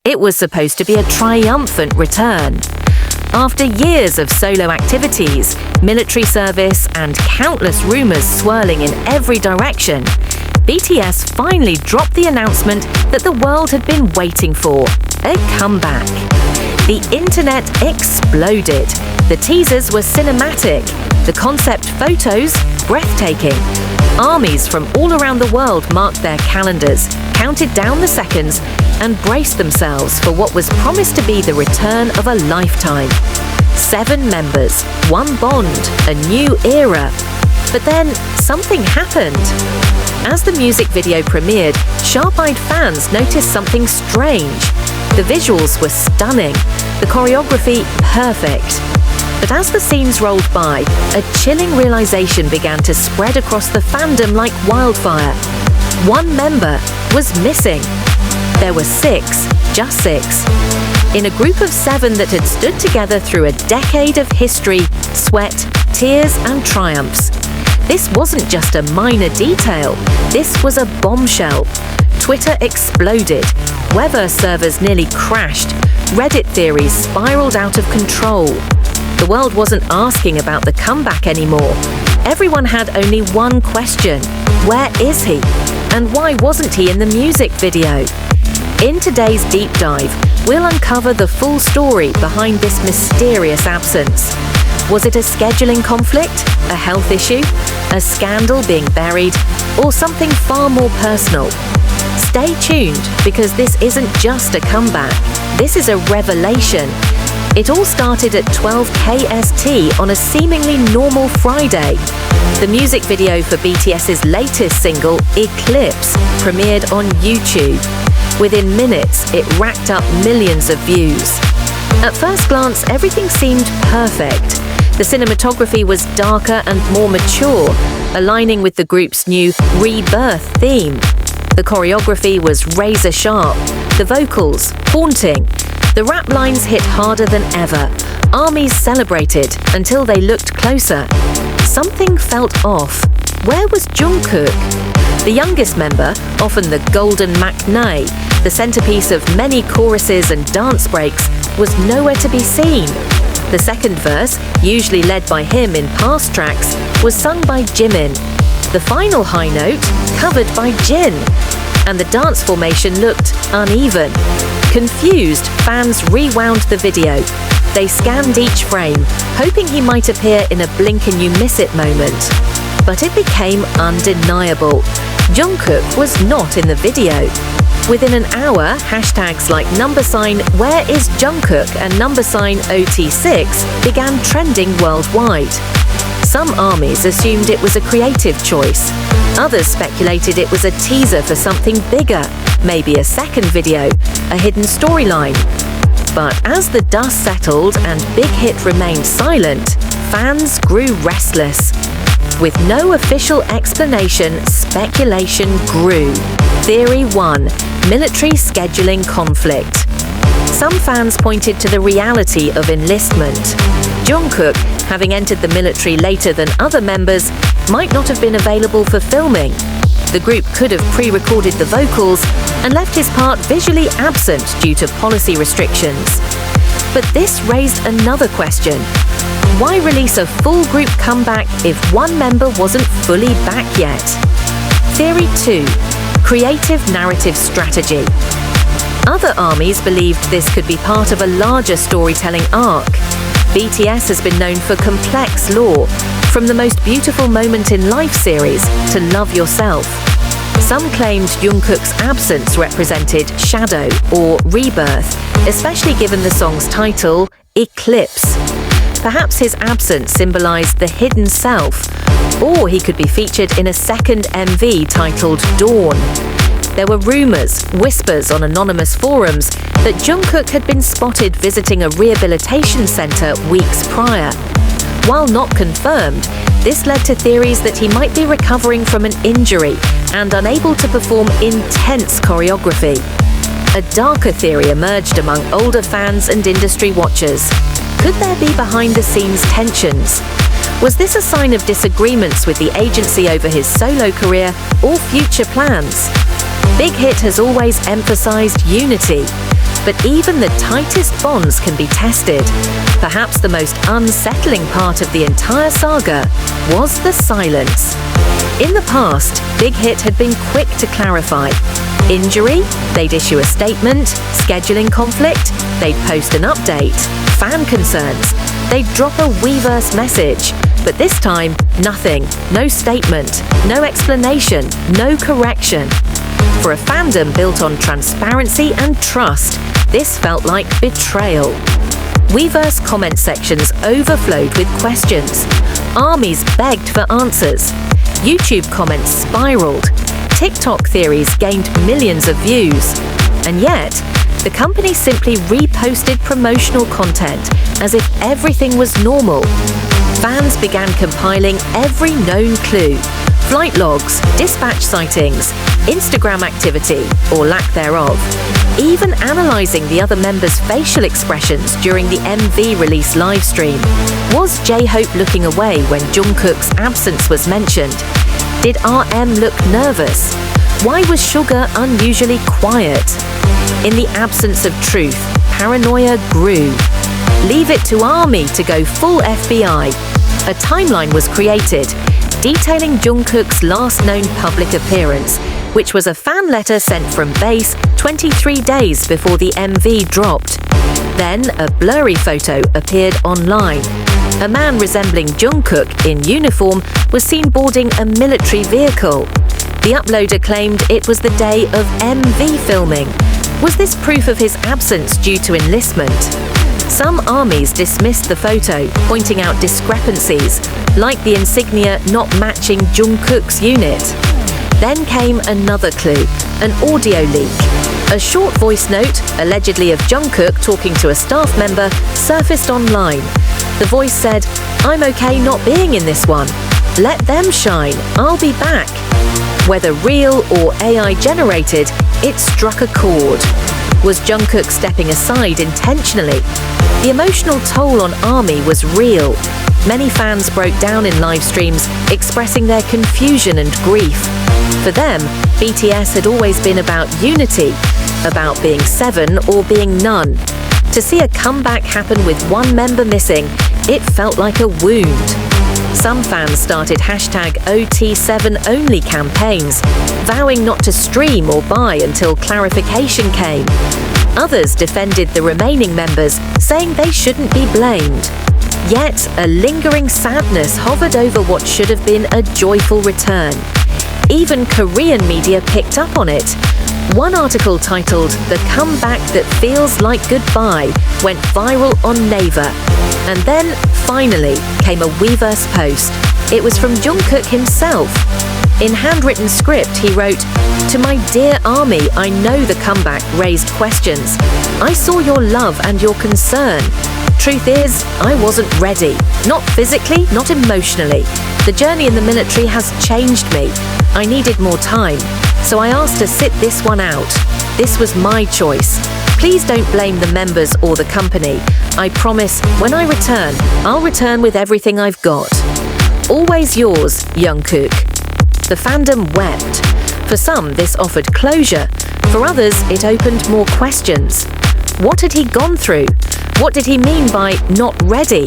It was supposed to be a triumphant return. After years of solo activities, military service, and countless rumors swirling in every direction, BTS finally dropped the announcement that the world had been waiting for: a comeback. The internet exploded. The teasers were cinematic, the concept photos breathtaking. Armies from all around the world marked their calendars, counted down the seconds, and braced themselves for what was promised to be the return of a lifetime. 7 members, 1 bond, a new era. But then something happened. As the music video premiered, sharp-eyed fans noticed something strange. The visuals were stunning, the choreography perfect. But as the scenes rolled by, a chilling realization began to spread across the fandom like wildfire. 1 member was missing. There were 6, just 6. In a group of 7 that had stood together through a decade of history, sweat, tears, and triumphs. This wasn't just a minor detail. This was a bombshell. Twitter exploded. Weverse servers nearly crashed. Reddit theories spiraled out of control. The world wasn't asking about the comeback anymore. Everyone had only one question: where is he? And why wasn't he in the music video? In today's deep dive, we'll uncover the full story behind this mysterious absence. Was it a scheduling conflict, a health issue, a scandal being buried, or something far more personal? Stay tuned, because this isn't just a comeback. This is a revelation. It all started at 12 KST on a seemingly normal Friday. The music video for BTS's latest single, Eclipse, premiered on YouTube. Within minutes, it racked up millions of views. At first glance, everything seemed perfect. The cinematography was darker and more mature, aligning with the group's new Rebirth theme. The choreography was razor sharp, the vocals haunting. The rap lines hit harder than ever. Armies celebrated until they looked closer. Something felt off. Where was Jungkook? The youngest member, often the golden McNay, the centerpiece of many choruses and dance breaks, was nowhere to be seen. The second verse, usually led by him in past tracks, was sung by Jimin. The final high note, covered by Jin. And the dance formation looked uneven. Confused, fans rewound the video. They scanned each frame, hoping he might appear in a blink-and-you-miss-it moment. But it became undeniable. Jungkook was not in the video. Within an hour, hashtags like #WhereIsJungkook and #OT6 began trending worldwide. Some armies assumed it was a creative choice. Others speculated it was a teaser for something bigger, maybe a second video, a hidden storyline. But as the dust settled and BigHit remained silent, fans grew restless. With no official explanation, speculation grew. Theory 1: military scheduling conflict. Some fans pointed to the reality of enlistment. Jungkook, having entered the military later than other members, might not have been available for filming. The group could have pre-recorded the vocals and left his part visually absent due to policy restrictions. But this raised another question. Why release a full group comeback if one member wasn't fully back yet? Theory 2: creative narrative strategy. Other armies believed this could be part of a larger storytelling arc. BTS has been known for complex lore, from the Most Beautiful Moment in Life series to Love Yourself. Some claimed Jungkook's absence represented shadow or rebirth, especially given the song's title, Eclipse. Perhaps his absence symbolized the hidden self, or he could be featured in a second MV titled Dawn. There were rumors, whispers on anonymous forums, that Jungkook had been spotted visiting a rehabilitation center weeks prior. While not confirmed, this led to theories that he might be recovering from an injury and unable to perform intense choreography. A darker theory emerged among older fans and industry watchers. Could there be behind-the-scenes tensions? Was this a sign of disagreements with the agency over his solo career or future plans? BigHit has always emphasized unity. But even the tightest bonds can be tested. Perhaps the most unsettling part of the entire saga was the silence. In the past, BigHit had been quick to clarify. Injury? They'd issue a statement. Scheduling conflict? They'd post an update. Fan concerns? They'd drop a Weverse message. But this time, nothing. No statement. No explanation. No correction. For a fandom built on transparency and trust, this felt like betrayal. Weverse comment sections overflowed with questions. Armies begged for answers. YouTube comments spiraled. TikTok theories gained millions of views. And yet, the company simply reposted promotional content as if everything was normal. Fans began compiling every known clue: flight logs, dispatch sightings, Instagram activity, or lack thereof. Even analysing the other members' facial expressions during the MV release livestream. Was J-Hope looking away when Jungkook's absence was mentioned? Did RM look nervous? Why was Sugar unusually quiet? In the absence of truth, paranoia grew. Leave it to ARMY to go full FBI. A timeline was created, detailing Jungkook's last known public appearance, which was a fan letter sent from base 23 days before the MV dropped. Then a blurry photo appeared online. A man resembling Jungkook in uniform was seen boarding a military vehicle. The uploader claimed it was the day of MV filming. Was this proof of his absence due to enlistment? Some armies dismissed the photo, pointing out discrepancies, like the insignia not matching Jungkook's unit. Then came another clue, an audio leak. A short voice note, allegedly of Jungkook talking to a staff member, surfaced online. The voice said, "I'm okay not being in this one. Let them shine, I'll be back." Whether real or AI generated, it struck a chord. Was Jungkook stepping aside intentionally? The emotional toll on ARMY was real. Many fans broke down in live streams, expressing their confusion and grief. For them, BTS had always been about unity, about being seven or being none. To see a comeback happen with one member missing, it felt like a wound. Some fans started #OT7only campaigns, vowing not to stream or buy until clarification came. Others defended the remaining members, saying they shouldn't be blamed. Yet, a lingering sadness hovered over what should have been a joyful return. Even Korean media picked up on it. One article titled "The Comeback That Feels Like Goodbye" went viral on Naver. And then, finally, came a Weverse post. It was from Jungkook himself. In handwritten script, he wrote, "To my dear ARMY, I know the comeback raised questions. I saw your love and your concern. Truth is, I wasn't ready. Not physically, not emotionally. The journey in the military has changed me. I needed more time. So I asked to sit this one out. This was my choice. Please don't blame the members or the company. I promise, when I return, I'll return with everything I've got. Always yours, Jungkook." The fandom wept. For some, this offered closure. For others, it opened more questions. What had he gone through? What did he mean by not ready?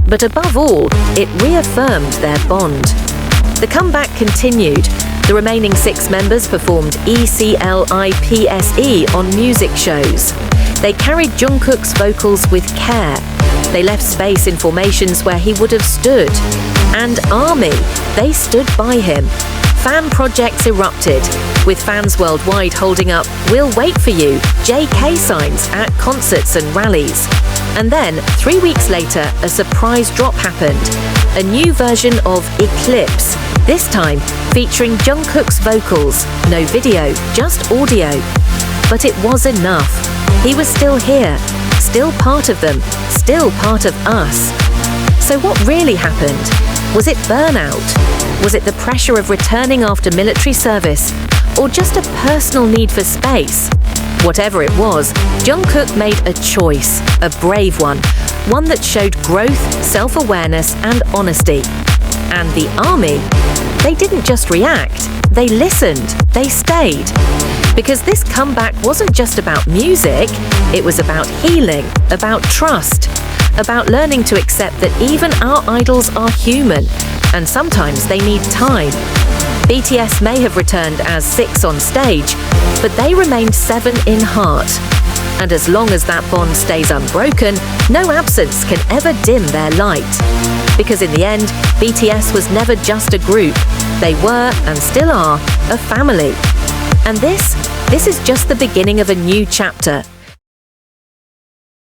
But above all, it reaffirmed their bond. The comeback continued. The remaining 6 members performed ECLIPSE on music shows. They carried Jungkook's vocals with care. They left space in formations where he would have stood. And ARMY, they stood by him. Fan projects erupted, with fans worldwide holding up "We'll wait for you" JK signs at concerts and rallies. And then, 3 weeks later, a surprise drop happened. A new version of Eclipse, this time featuring Jungkook's vocals. No video, just audio. But it was enough. He was still here, still part of them, still part of us. So what really happened? Was it burnout? Was it the pressure of returning after military service? Or just a personal need for space? Whatever it was, Jungkook made a choice, a brave one that showed growth, self-awareness and honesty. And the ARMY, they didn't just react, they listened, they stayed. Because this comeback wasn't just about music, it was about healing, about trust, about learning to accept that even our idols are human, and sometimes they need time. BTS may have returned as 6 on stage, but they remained 7 in heart. And as long as that bond stays unbroken, no absence can ever dim their light. Because in the end, BTS was never just a group. They were, and still are, a family. And this is just the beginning of a new chapter.